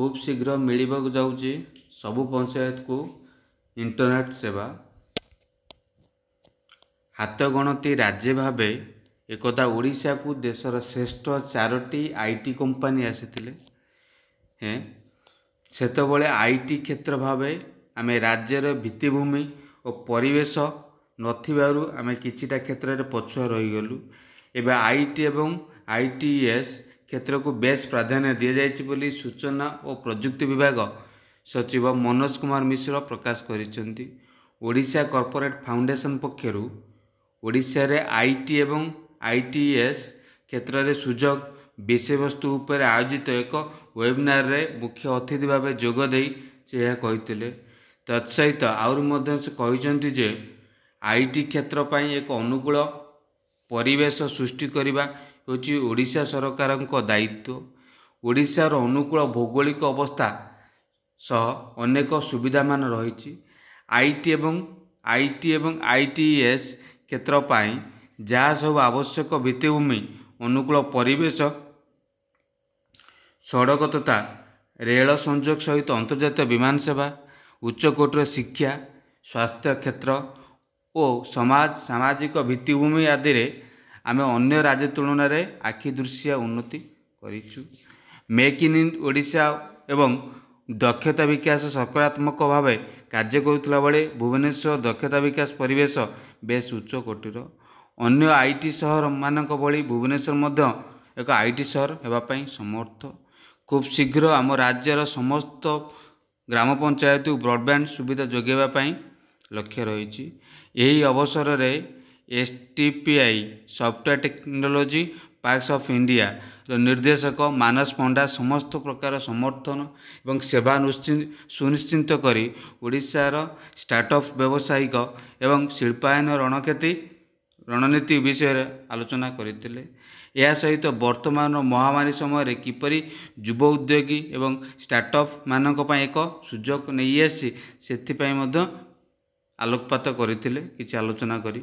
खूब शीघ्र मिलवाक जाऊँगी सबु पंचायत को इंटरनेट सेवा। हाथ गणती राज्य भावे एकदा ओडिशा को देशर श्रेष्ठ 4टी आईटी कंपनी आसीथिले। हैं सेतबले आईटी क्षेत्र भावे आमे राज्यर भित्तिभूमि और परिवेश नथिबारु आमे किछिटा क्षेत्र रे पछुआ रही गलु। एबे आईटी एवं आईटीएस क्षेत्र को बेस प्राधान्य दि जाइछि बोली सूचना और प्रजुक्ति विभाग सचिव मनोज कुमार मिश्र प्रकाश करिसेंती। ओडिशा कॉर्पोरेट फाउंडेशन पक्षरु ओडिशा रे आईटी एवं आईटीएस क्षेत्र रे सुजोग विषय वस्तु उपर आयोजित एक वेबिनार रे मुख्य अतिथि भाव जोग देई से यह कहिथिले। तत्सहित आउर मध्य से कहिसेंती जे आईटी क्षेत्र पई एक अनुकूल परिवेश सृष्टि करिबा होची ओडिशा सरकारक दायित्व। ओडिशार अनुकूल भौगोलिक अवस्था सह अनेक सुविधा मान रही। आईटी एवं आईटीएस क्षेत्र पाई जहाँ सब आवश्यक भित्तिभूमि अनुकूल परिवेश सड़क तथा रेल संयोग सहित अंतर्जातीय विमान सेवा उच्चकोटर शिक्षा स्वास्थ्य क्षेत्र और सामाजिक भित्तिभूमि आदि रे आमे अन्य राज्य तुलन में आखि दृश्य उन्नति करिछु। मेक इन ओडिशा एवं दक्षता विकास सकारात्मक भाव कार्य करुला बेले भुवनेश्वर दक्षता विकास परिवेश बेस उच्च कोटीर। अन्य आईटी सहर मानक भली भुवनेश्वर मध्य एक आईटी सहर हेबापई समर्थ। खूब शीघ्र आम राज्यर समस्त ग्राम पंचायत ब्रॉडबैंड सुविधा जोगाइवाई लक्ष्य रही। यही अवसर में STPI software technology parks of India निर्देशक मानस पंडा समस्त प्रकार समर्थन एवं सेवा सुनिश्चित करी ओडिशार स्टार्टअप व्यावसायिक एवं शिल्पायन रणनीति विषय आलोचना करते। यह सहित वर्तमान महामारी समय किपरि युव उद्योगी एवं स्टार्टअप मानक पई एक सुजोग नहीं आसी से आलोकपात करते किछि आलोचना करी।